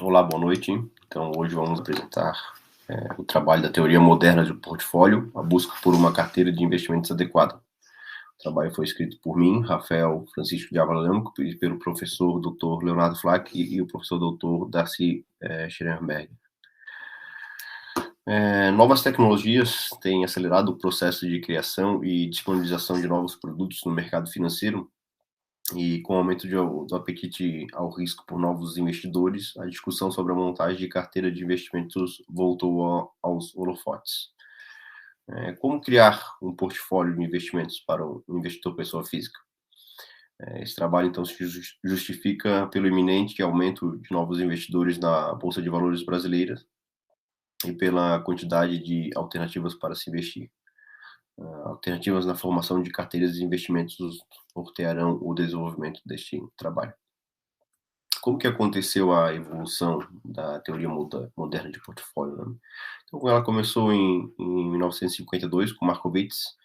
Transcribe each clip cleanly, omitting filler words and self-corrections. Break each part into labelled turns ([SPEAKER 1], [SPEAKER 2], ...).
[SPEAKER 1] Olá, boa noite. Então, hoje vamos apresentar o trabalho da teoria moderna de portfólio, a busca por uma carteira de investimentos adequada. O trabalho foi escrito por mim, Rafael Francisco de Avalamo, e pelo professor Dr. Leonardo Flack e o professor Dr. Darcy Scherenberg. Novas tecnologias têm acelerado o processo de criação e disponibilização de novos produtos no mercado financeiro, e com o aumento do apetite ao risco por novos investidores, a discussão sobre a montagem de carteira de investimentos voltou aos holofotes. Como criar um portfólio de investimentos para o investidor pessoa física? Esse trabalho, então, se justifica pelo iminente aumento de novos investidores na Bolsa de Valores brasileira e pela quantidade de alternativas para se investir. Alternativas na formação de carteiras de investimentos nortearão o desenvolvimento deste trabalho. Como que aconteceu a evolução da teoria moderna de portfólio, né? Então, ela começou em 1952 com Markowitz,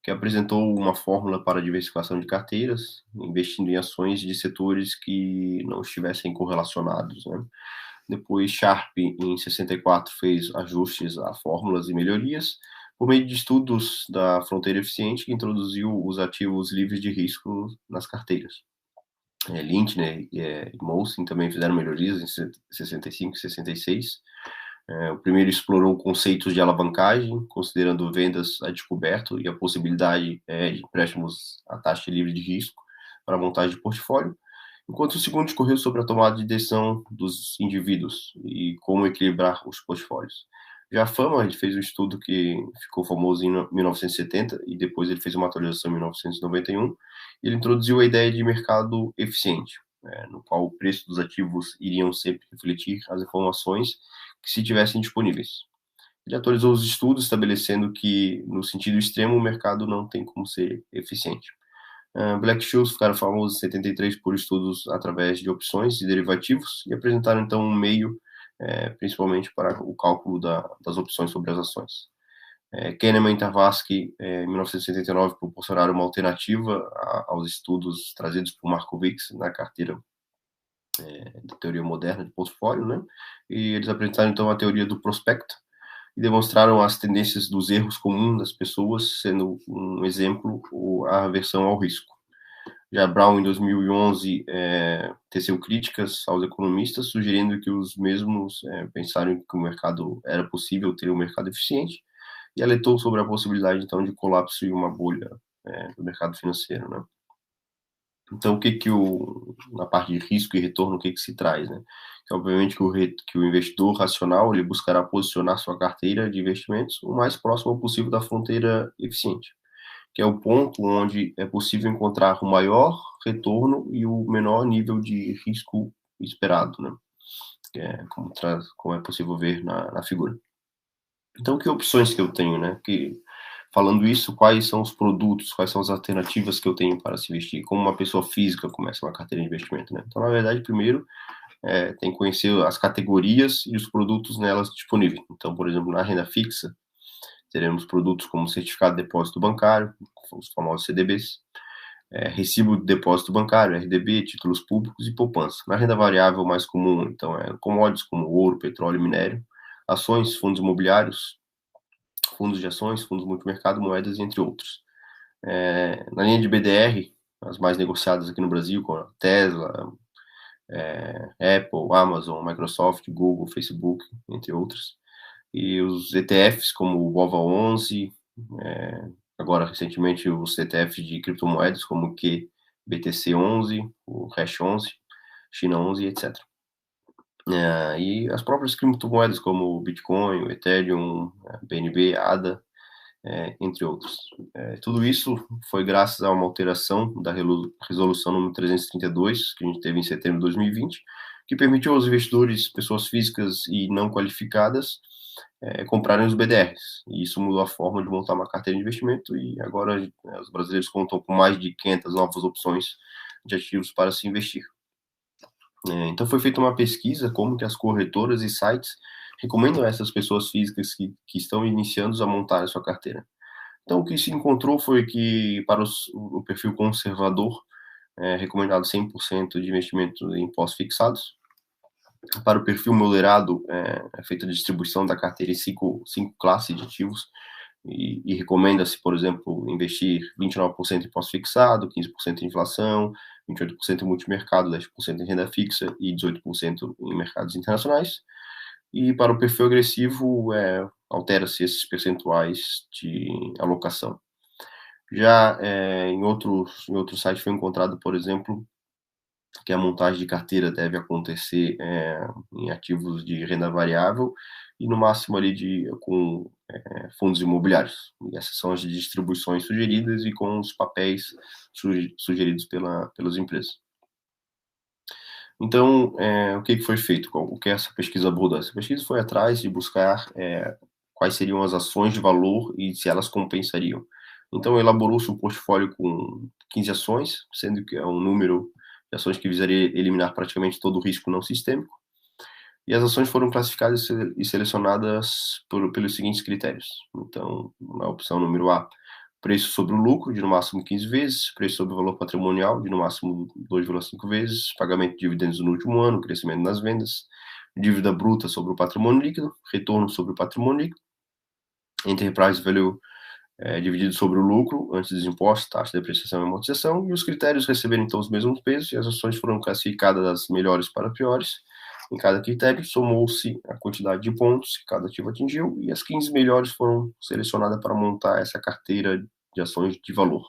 [SPEAKER 1] que apresentou uma fórmula para a diversificação de carteiras, investindo em ações de setores que não estivessem correlacionados, né? Depois, Sharpe, em 64, fez ajustes a fórmulas e melhorias, por meio de estudos da fronteira eficiente, que introduziu os ativos livres de risco nas carteiras. Lintner e Mollsen também fizeram melhorias em 65 e 66. O primeiro explorou conceitos de alavancagem, considerando vendas a descoberto e a possibilidade de empréstimos à taxa livre de risco para a montagem de portfólio, enquanto o segundo discorreu sobre a tomada de decisão dos indivíduos e como equilibrar os portfólios. Já a Fama, ele fez um estudo que ficou famoso em 1970 e depois ele fez uma atualização em 1991. Ele introduziu a ideia de mercado eficiente, no qual o preço dos ativos iriam sempre refletir as informações que se tivessem disponíveis. Ele atualizou os estudos, estabelecendo que, no sentido extremo, o mercado não tem como ser eficiente. Black-Scholes ficaram famosos em 73 por estudos através de opções e derivativos e apresentaram, então, um meio, principalmente para o cálculo das opções sobre as ações. Kahneman e Tversky, em 1979, proporcionaram uma alternativa aos estudos trazidos por Markowitz na carteira da teoria moderna de portfólio, né? E eles apresentaram, então, a teoria do prospecto e demonstraram as tendências dos erros comuns das pessoas, sendo um exemplo a aversão ao risco. Já Brown, em 2011, teceu críticas aos economistas, sugerindo que os mesmos pensaram que o mercado era possível ter um mercado eficiente, e alertou sobre a possibilidade, então, de colapso e uma bolha do mercado financeiro, né? Então, na parte de risco e retorno, o que se traz, né? Que, obviamente, que o investidor racional, ele buscará posicionar sua carteira de investimentos o mais próximo possível da fronteira eficiente, que é o ponto onde é possível encontrar o maior retorno e o menor nível de risco esperado, né? Que é como é possível ver na figura. Então, que opções que eu tenho, né? Falando isso, quais são os produtos, quais são as alternativas que eu tenho para se investir? Como uma pessoa física começa uma carteira de investimento, né? Então, na verdade, primeiro, tem que conhecer as categorias e os produtos nelas disponíveis. Então, por exemplo, na renda fixa, teremos produtos como certificado de depósito bancário, os famosos CDBs, recibo de depósito bancário, RDB, títulos públicos e poupança. Na renda variável mais comum, então, commodities como ouro, petróleo e minério, ações, fundos imobiliários, fundos de ações, fundos multimercado, moedas, entre outros. Na linha de BDR, as mais negociadas aqui no Brasil, como a Tesla, Apple, Amazon, Microsoft, Google, Facebook, entre outros. E os ETFs, como o BOVA11, agora recentemente os ETFs de criptomoedas, como o BTC11, o Hash11, China11, etc. E as próprias criptomoedas, como o Bitcoin, o Ethereum, BNB, ADA, entre outros. Tudo isso foi graças a uma alteração da resolução número 332, que a gente teve em setembro de 2020, que permitiu aos investidores, pessoas físicas e não qualificadas, comprarem os BDRs. E isso mudou a forma de montar uma carteira de investimento e agora os brasileiros contam com mais de 500 novas opções de ativos para se investir. Então foi feita uma pesquisa como que as corretoras e sites recomendam a essas pessoas físicas que estão iniciando a montar a sua carteira. Então o que se encontrou foi que para o perfil conservador, recomendado 100% de investimento em pós-fixados, Para o perfil moderado, é feita a distribuição da carteira em cinco classes de ativos e recomenda-se, por exemplo, investir 29% em pós-fixado, 15% em inflação, 28% em multimercado, 10% em renda fixa e 18% em mercados internacionais. E para o perfil agressivo, altera-se esses percentuais de alocação. Já em outro site foi encontrado, por exemplo, que a montagem de carteira deve acontecer em ativos de renda variável e no máximo ali com fundos imobiliários. E essas são as distribuições sugeridas e com os papéis sugeridos pelas empresas. Então, o que foi feito? O que essa pesquisa abordou? Essa pesquisa foi atrás de buscar quais seriam as ações de valor e se elas compensariam. Então, elaborou-se um portfólio com 15 ações, sendo que é um número de ações que visaria eliminar praticamente todo o risco não sistêmico. E as ações foram classificadas e selecionadas pelos seguintes critérios. Então, na opção número A, preço sobre o lucro, de no máximo 15 vezes, preço sobre o valor patrimonial, de no máximo 2,5 vezes, pagamento de dividendos no último ano, crescimento nas vendas, dívida bruta sobre o patrimônio líquido, retorno sobre o patrimônio líquido, enterprise value dividido sobre o lucro, antes dos impostos, taxa de depreciação e amortização, e os critérios receberam então os mesmos pesos, e as ações foram classificadas das melhores para piores. Em cada critério, somou-se a quantidade de pontos que cada ativo atingiu, e as 15 melhores foram selecionadas para montar essa carteira de ações de valor.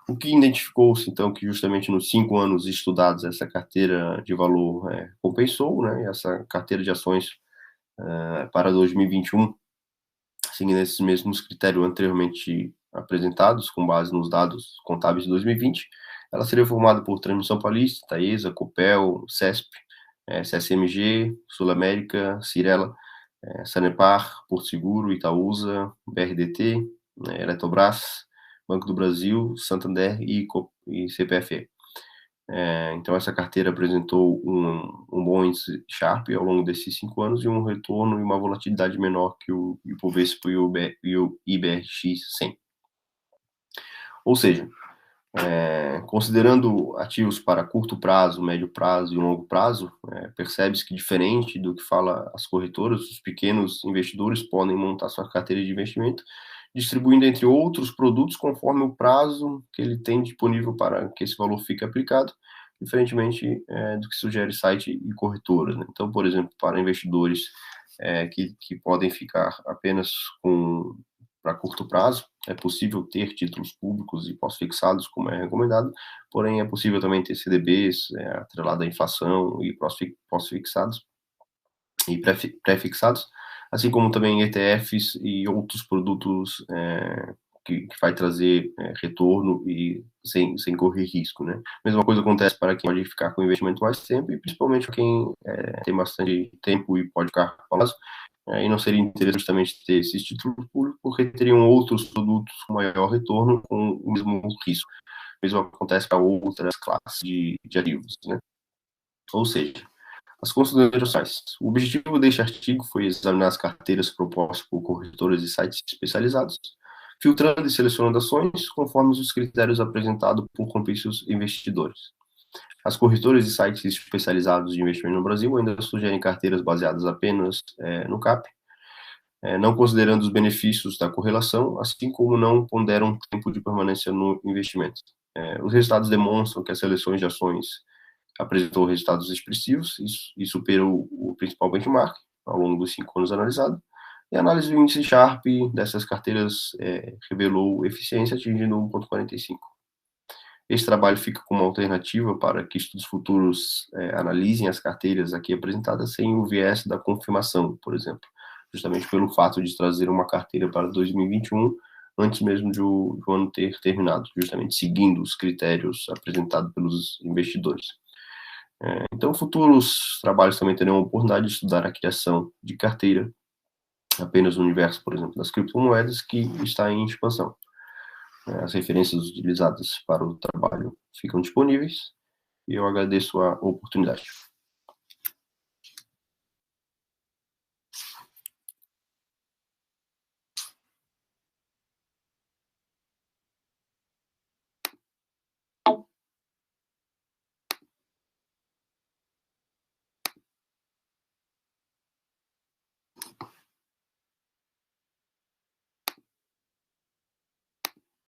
[SPEAKER 1] O que identificou-se, então, que justamente nos 5 anos estudados, essa carteira de valor compensou, né, essa carteira de ações para 2021, seguindo esses mesmos critérios anteriormente apresentados, com base nos dados contábeis de 2020, ela seria formada por Transmissão Paulista, Taesa, Copel, CESP, CSMG, Sul América, Cirela, Sanepar, Porto Seguro, Itaúsa, BRDT, Eletrobras, Banco do Brasil, Santander e CPFE. Então, essa carteira apresentou um bom índice Sharpe ao longo desses 5 anos e um retorno e uma volatilidade menor que o Ibovespa e o IBRX 100. Ou seja, considerando ativos para curto prazo, médio prazo e longo prazo, percebe-se que, diferente do que fala as corretoras, os pequenos investidores podem montar sua carteira de investimento, distribuindo entre outros produtos conforme o prazo que ele tem disponível para que esse valor fique aplicado, diferentemente do que sugere site e corretoras, né? Então, por exemplo, para investidores que podem ficar apenas para curto prazo, é possível ter títulos públicos e pós-fixados, como é recomendado, porém é possível também ter CDBs atrelado à inflação e pós-fixados e pré-fixados, assim como também ETFs e outros produtos que vai trazer retorno e sem correr risco, né? Mesma coisa acontece para quem pode ficar com investimento mais tempo e principalmente para quem tem bastante tempo e pode ficar com prazo. E não seria interessante justamente ter esses títulos públicos porque teriam outros produtos com maior retorno com o mesmo risco. O mesmo acontece para outras classes de ativos, né? Ou seja, as considerações. O objetivo deste artigo foi examinar as carteiras propostas por corretoras e sites especializados, filtrando e selecionando ações conforme os critérios apresentados por compensos investidores. As corretoras e sites especializados de investimento no Brasil ainda sugerem carteiras baseadas apenas no CAP, não considerando os benefícios da correlação, assim como não ponderam tempo de permanência no investimento. Os resultados demonstram que as seleções de ações apresentou resultados expressivos e superou o principal benchmark ao longo dos 5 anos analisados. E a análise do índice Sharpe dessas carteiras revelou eficiência atingindo 1,45. Esse trabalho fica como alternativa para que estudos futuros analisem as carteiras aqui apresentadas sem o viés da confirmação, por exemplo, justamente pelo fato de trazer uma carteira para 2021 antes mesmo de o ano ter terminado, justamente seguindo os critérios apresentados pelos investidores. Então, futuros trabalhos também terão a oportunidade de estudar a criação de carteira apenas no universo, por exemplo, das criptomoedas, que está em expansão. As referências utilizadas para o trabalho ficam disponíveis e eu agradeço a oportunidade.